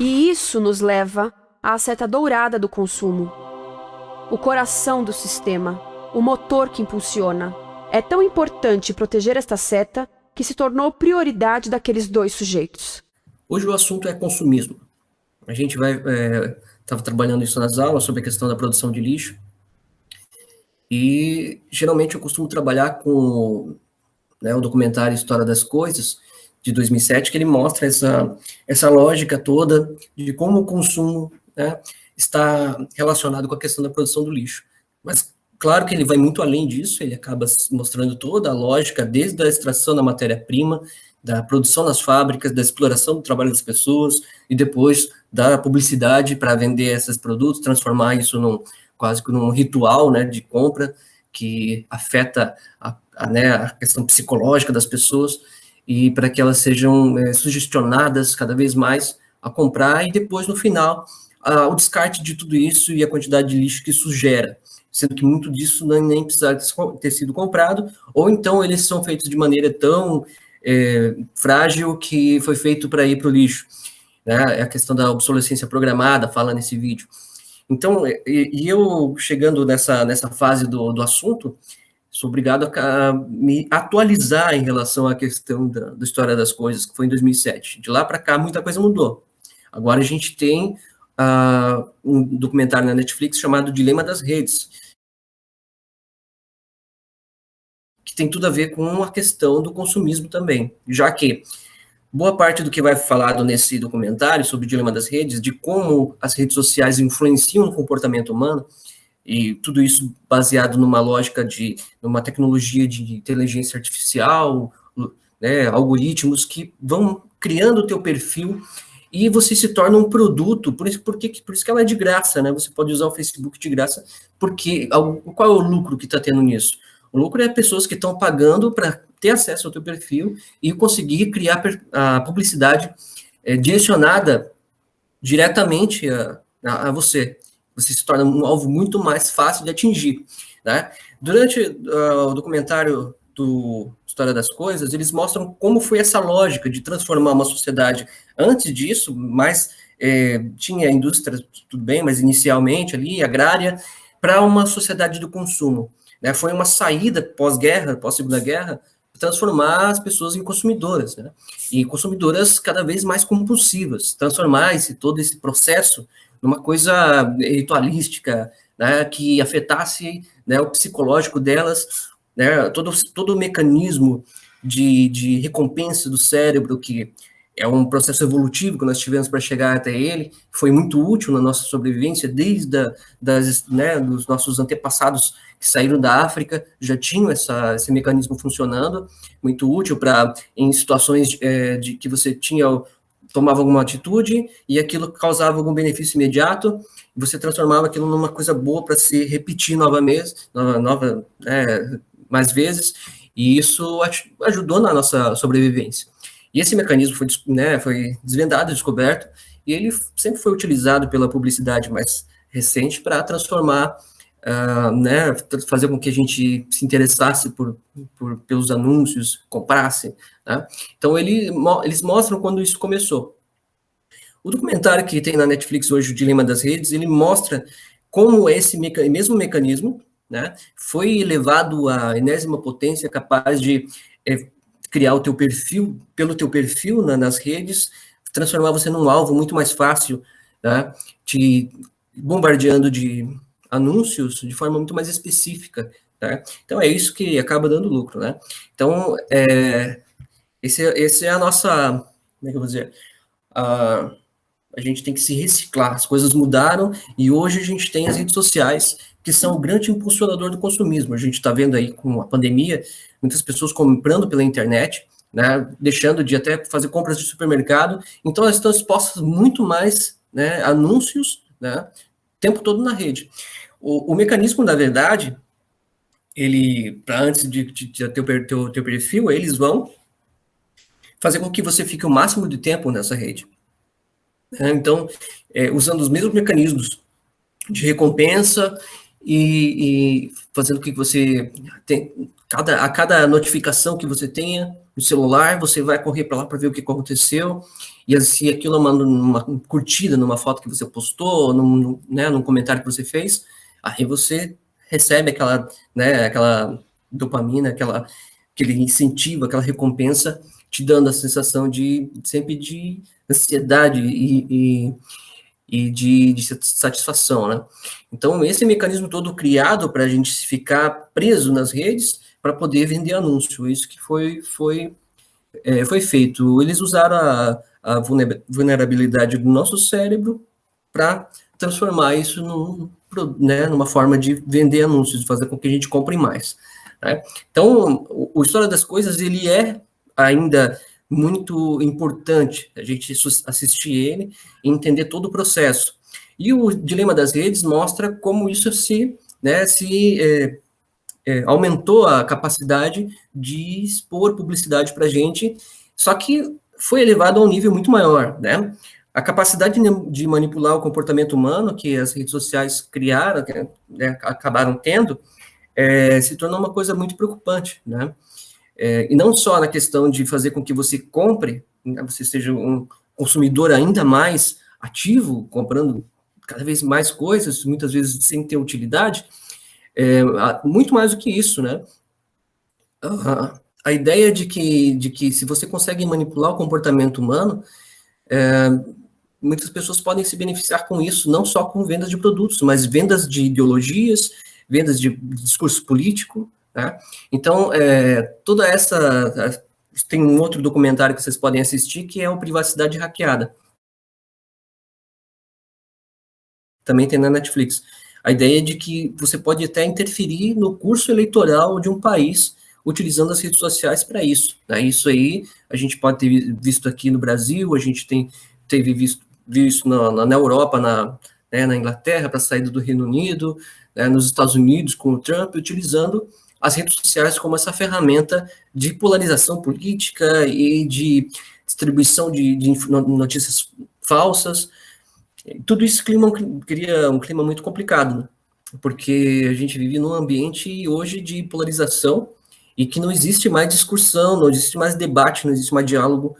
E isso nos leva à seta dourada do consumo, o coração do sistema, o motor que impulsiona. É tão importante proteger esta seta que se tornou prioridade daqueles dois sujeitos. Hoje o assunto é consumismo. A gente estava trabalhando isso nas aulas sobre a questão da produção de lixo, e geralmente eu costumo trabalhar com, né, o documentário História das Coisas, de 2007, que ele mostra essa lógica toda de como o consumo, né, está relacionado com a questão da produção do lixo. Mas, claro que ele vai muito além disso, ele acaba mostrando toda a lógica, desde a extração da matéria-prima, da produção nas fábricas, da exploração do trabalho das pessoas, e depois da publicidade para vender esses produtos, transformar isso quase que num ritual, né, de compra, que afeta né, a questão psicológica das pessoas, e para que elas sejam sugestionadas cada vez mais a comprar, e depois, no final, o descarte de tudo isso e a quantidade de lixo que isso gera, sendo que muito disso nem precisa ter sido comprado, ou então eles são feitos de maneira tão frágil que foi feito para ir para o lixo. Né? É a questão da obsolescência programada, fala nesse vídeo. Então, eu chegando nessa fase do assunto, sou obrigado a me atualizar em relação à questão da história das coisas, que foi em 2007. De lá para cá, muita coisa mudou. Agora a gente tem um documentário na Netflix chamado Dilema das Redes, que tem tudo a ver com a questão do consumismo também, já que boa parte do que vai falado nesse documentário sobre o dilema das redes, de como as redes sociais influenciam o comportamento humano, e tudo isso baseado numa lógica numa tecnologia de inteligência artificial, né, algoritmos que vão criando o teu perfil e você se torna um produto, por isso que ela é de graça, né? Você pode usar o Facebook de graça, porque qual é o lucro que está tendo nisso? O lucro é pessoas que estão pagando para ter acesso ao teu perfil e conseguir criar a publicidade direcionada diretamente a você. Você se torna um alvo muito mais fácil de atingir. Né? Durante o documentário do História das Coisas, eles mostram como foi essa lógica de transformar uma sociedade. Antes disso, tinha indústria, tudo bem, mas inicialmente ali, agrária, para uma sociedade do consumo. Né? Foi uma saída pós-guerra, pós-segunda guerra, transformar as pessoas em consumidoras, né? E consumidoras cada vez mais compulsivas, transformar todo esse processo numa coisa ritualística, né, que afetasse, né, o psicológico delas, né, todo o mecanismo de recompensa do cérebro, que é um processo evolutivo que nós tivemos para chegar até ele, foi muito útil na nossa sobrevivência, desde né, dos nossos antepassados que saíram da África, já tinham esse mecanismo funcionando, muito útil para em situações de que você tomava alguma atitude e aquilo causava algum benefício imediato, e você transformava aquilo numa coisa boa para se repetir mais vezes, e isso ajudou na nossa sobrevivência. E esse mecanismo foi desvendado, descoberto, e ele sempre foi utilizado pela publicidade mais recente para transformar, né, fazer com que a gente se interessasse pelos anúncios, comprasse. Né? Então, eles mostram quando isso começou. O documentário que tem na Netflix hoje, O Dilema das Redes, ele mostra como esse mesmo mecanismo, né, foi elevado à enésima potência, capaz de criar o teu perfil, pelo teu perfil nas redes, transformar você num alvo muito mais fácil, né, te bombardeando de anúncios de forma muito mais específica. Né? Então, é isso que acaba dando lucro. Né? Então, esse é a nossa, como é que eu vou dizer, a gente tem que se reciclar, as coisas mudaram e hoje a gente tem as redes sociais que são o grande impulsionador do consumismo. A gente está vendo aí com a pandemia, muitas pessoas comprando pela internet, né, deixando de até fazer compras de supermercado, então elas estão expostas muito mais, né, anúncios, né, o tempo todo na rede. O mecanismo, na verdade, ele, para antes de ter o teu perfil, eles vão fazer com que você fique o máximo de tempo nessa rede. Então, usando os mesmos mecanismos de recompensa e fazendo com que você tem, a cada notificação que você tenha no celular, você vai correr para lá para ver o que aconteceu, e se aquilo é uma curtida numa foto que você postou, num comentário que você fez, aí você recebe aquela, né, aquela dopamina, aquele incentivo, aquela recompensa, te dando a sensação sempre de ansiedade e de satisfação, né? Então, esse mecanismo todo criado para a gente ficar preso nas redes para poder vender anúncio, isso que foi feito. Eles usaram a vulnerabilidade do nosso cérebro para transformar isso numa forma de vender anúncios, de fazer com que a gente compre mais. Né? Então, o História das Coisas, ele é ainda muito importante a gente assistir ele e entender todo o processo. E o Dilema das Redes mostra como isso aumentou a capacidade de expor publicidade para a gente, só que foi elevado a um nível muito maior, né? A capacidade de manipular o comportamento humano que as redes sociais criaram, né, acabaram tendo, se tornou uma coisa muito preocupante, né? E não só na questão de fazer com que você compre, né, você seja um consumidor ainda mais ativo, comprando cada vez mais coisas, muitas vezes sem ter utilidade, muito mais do que isso, né? A ideia de que se você consegue manipular o comportamento humano, muitas pessoas podem se beneficiar com isso, não só com vendas de produtos, mas vendas de ideologias, vendas de discurso político, né? Então, toda essa... Tem um outro documentário que vocês podem assistir, que é o Privacidade Hackeada. Também tem na Netflix. A ideia de que você pode até interferir no curso eleitoral de um país utilizando as redes sociais para isso. Né? Isso aí a gente pode ter visto aqui no Brasil, a gente teve visto isso na Europa, na Inglaterra, para a saída do Reino Unido, né, nos Estados Unidos, com o Trump, utilizando as redes sociais como essa ferramenta de polarização política e de distribuição de notícias falsas. Tudo isso cria um clima muito complicado, né? Porque a gente vive num ambiente hoje de polarização e que não existe mais discussão, não existe mais debate, não existe mais diálogo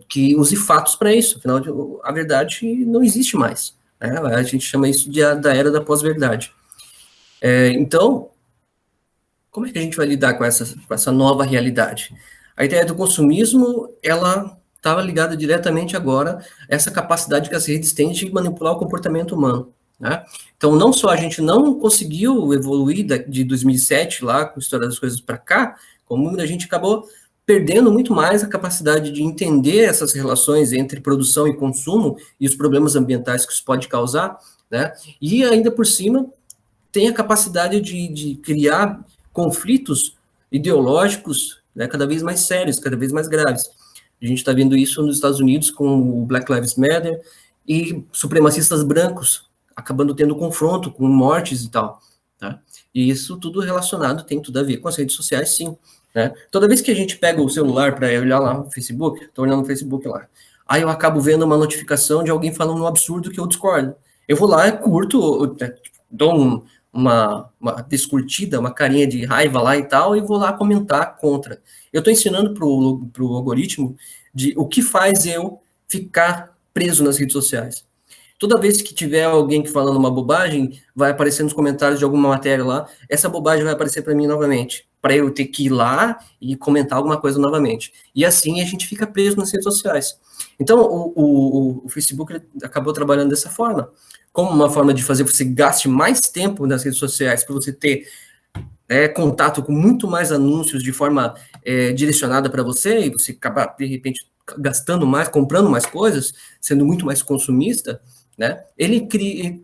que use fatos para isso. Afinal, a verdade não existe mais. Né? A gente chama isso da era da pós-verdade. Então, como é que a gente vai lidar com essa nova realidade? A ideia do consumismo, ela estava ligada diretamente agora a essa capacidade que as redes têm de manipular o comportamento humano. Né? Então, não só a gente não conseguiu evoluir de 2007, lá, com a História das Coisas para cá, como a gente acabou perdendo muito mais a capacidade de entender essas relações entre produção e consumo e os problemas ambientais que isso pode causar, né? E ainda por cima, tem a capacidade de criar conflitos ideológicos, né, cada vez mais sérios, cada vez mais graves. A gente está vendo isso nos Estados Unidos com o Black Lives Matter e supremacistas brancos acabando tendo confronto com mortes e tal. Tá? E isso tudo relacionado, tem tudo a ver com as redes sociais, sim. Né? Toda vez que a gente pega o celular para olhar lá no Facebook, estou olhando no Facebook lá, aí eu acabo vendo uma notificação de alguém falando um absurdo que eu discordo. Eu vou lá, curto, dou uma descurtida, uma carinha de raiva lá e tal, e vou lá comentar contra. Eu estou ensinando para o algoritmo o que faz eu ficar preso nas redes sociais. Toda vez que tiver alguém falando uma bobagem, vai aparecer nos comentários de alguma matéria lá, essa bobagem vai aparecer para mim novamente, para eu ter que ir lá e comentar alguma coisa novamente. E assim a gente fica preso nas redes sociais. Então, o Facebook acabou trabalhando dessa forma, como uma forma de fazer você gaste mais tempo nas redes sociais, para você ter contato com muito mais anúncios de forma direcionada para você, e você acabar, de repente, gastando mais, comprando mais coisas, sendo muito mais consumista, né? Ele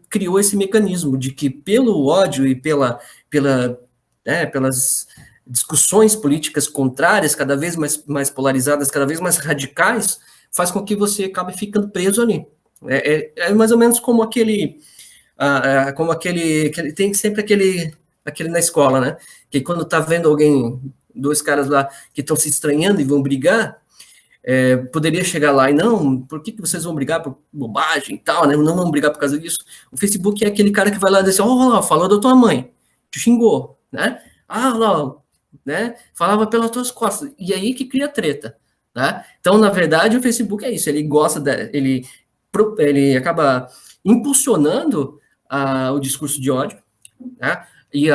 criou esse mecanismo de que, pelo ódio e pelas discussões políticas contrárias, cada vez mais polarizadas, cada vez mais radicais, faz com que você acabe ficando preso ali. É mais ou menos como aquele tem sempre aquele na escola, né? Que quando tá vendo dois caras lá que estão se estranhando e vão brigar, poderia chegar lá e não, por que vocês vão brigar por bobagem e tal, né? Não vão brigar por causa disso. O Facebook é aquele cara que vai lá e diz assim, ó, falou da tua mãe, te xingou, né? Ah, lá, né? Falava pelas tuas costas. E aí que cria treta, né? Então, na verdade, o Facebook é isso, ele gosta, ele acaba impulsionando o discurso de ódio, né? E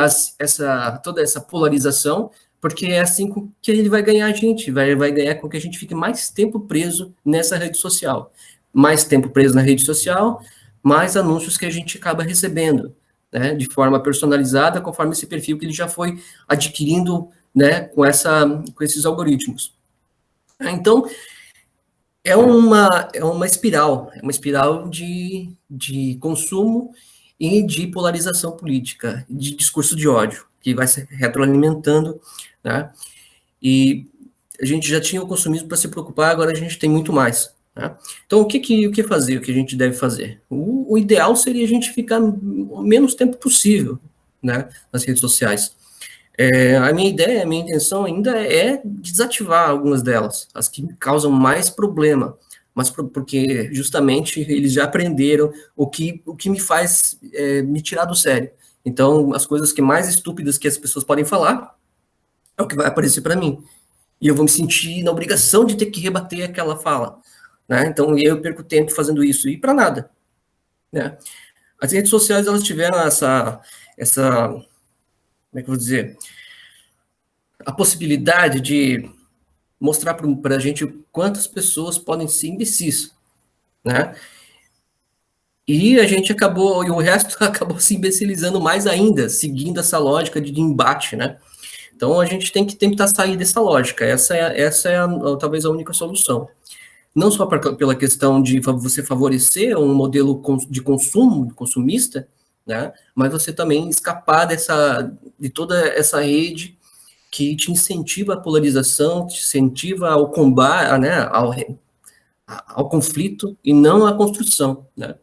toda essa polarização, porque é assim que ele vai ganhar a gente, vai ganhar com que a gente fique mais tempo preso nessa rede social. Mais tempo preso na rede social, mais anúncios que a gente acaba recebendo, né, de forma personalizada, conforme esse perfil que ele já foi adquirindo, né, com esses algoritmos. Então, é uma espiral de consumo e de polarização política, de discurso de ódio, que vai se retroalimentando, né? E a gente já tinha o consumismo para se preocupar, agora a gente tem muito mais. Né? Então, o que fazer, o que a gente deve fazer? O ideal seria a gente ficar o menos tempo possível, né, nas redes sociais. A minha ideia, a minha intenção ainda é desativar algumas delas, as que causam mais problema, mas porque justamente eles já aprenderam o que me faz me tirar do sério. Então, as coisas que mais estúpidas que as pessoas podem falar é o que vai aparecer para mim. E eu vou me sentir na obrigação de ter que rebater aquela fala. Né? Então, eu perco tempo fazendo isso, e para nada. Né? As redes sociais, elas tiveram como é que eu vou dizer? A possibilidade de mostrar para a gente quantas pessoas podem ser imbecis, né? E a gente acabou, e o resto acabou se imbecilizando mais ainda, seguindo essa lógica de embate, né? Então a gente tem que tentar sair dessa lógica, essa é talvez a única solução. Não só pela questão de você favorecer um modelo de consumo, consumista, né? Mas você também escapar de toda essa rede que te incentiva a polarização, te incentiva ao combate, né, ao conflito e não à construção, né?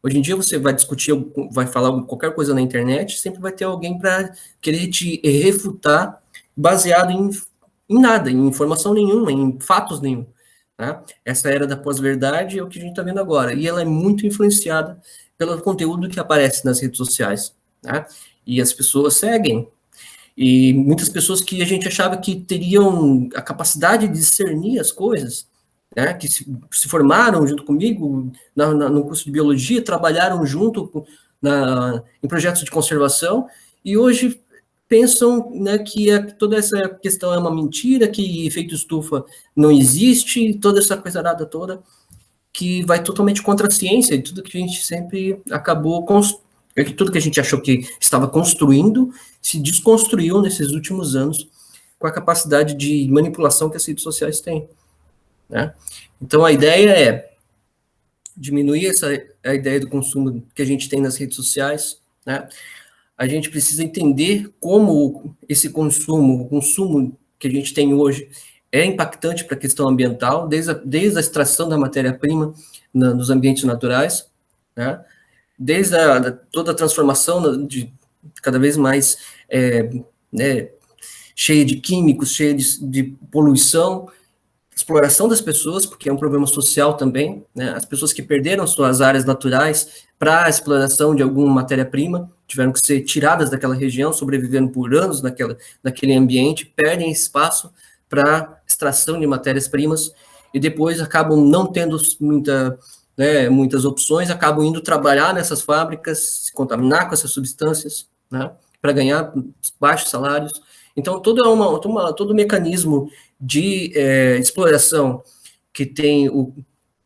Hoje em dia você vai discutir, vai falar qualquer coisa na internet, sempre vai ter alguém para querer te refutar baseado em nada, em informação nenhuma, em fatos nenhum. Né? Essa era da pós-verdade é o que a gente está vendo agora, e ela é muito influenciada pelo conteúdo que aparece nas redes sociais. Né? E as pessoas seguem, e muitas pessoas que a gente achava que teriam a capacidade de discernir as coisas, né, que se formaram junto comigo no curso de biologia, trabalharam junto em projetos de conservação, e hoje pensam, né, que toda essa questão é uma mentira, que efeito estufa não existe, toda essa coisa nada toda, que vai totalmente contra a ciência e tudo que a gente sempre acabou tudo que a gente achou que estava construindo se desconstruiu nesses últimos anos com a capacidade de manipulação que as redes sociais têm. Né? Então, a ideia é diminuir a ideia do consumo que a gente tem nas redes sociais. Né? A gente precisa entender como esse consumo, o consumo que a gente tem hoje, é impactante para a questão ambiental, desde a extração da matéria-prima nos ambientes naturais, né? Desde toda a transformação de cada vez mais né, cheia de químicos, cheia de poluição, exploração das pessoas, porque é um problema social também, né? As pessoas que perderam suas áreas naturais para a exploração de alguma matéria-prima, tiveram que ser tiradas daquela região, sobrevivendo por anos naquele ambiente, perdem espaço para extração de matérias-primas, e depois acabam não tendo muitas opções, acabam indo trabalhar nessas fábricas, se contaminar com essas substâncias, né, para ganhar baixos salários. Então, todo o mecanismo de exploração que tem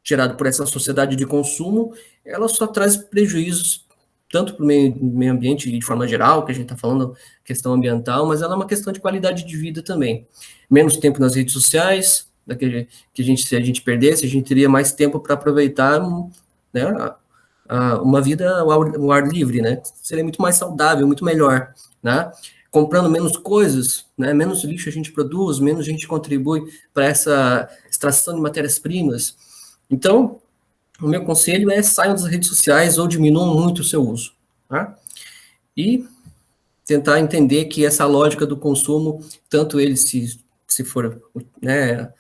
gerado por essa sociedade de consumo, ela só traz prejuízos, tanto para o meio ambiente de forma geral, que a gente está falando questão ambiental, mas ela é uma questão de qualidade de vida também. Menos tempo nas redes sociais, se a gente perdesse, a gente teria mais tempo para aproveitar, né, uma vida ao ar livre, né? Seria muito mais saudável, muito melhor, né? Comprando menos coisas, né, menos lixo a gente produz, menos a gente contribui para essa extração de matérias-primas. Então, o meu conselho é saiam das redes sociais ou diminuam muito o seu uso. Tá? E tentar entender que essa lógica do consumo, tanto ele se for, né,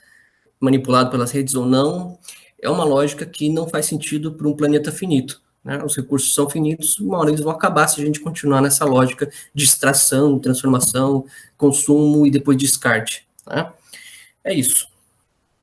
manipulado pelas redes ou não, é uma lógica que não faz sentido para um planeta finito, né? Os recursos são finitos, uma hora eles vão acabar se a gente continuar nessa lógica de extração, transformação, consumo e depois descarte, né? É isso.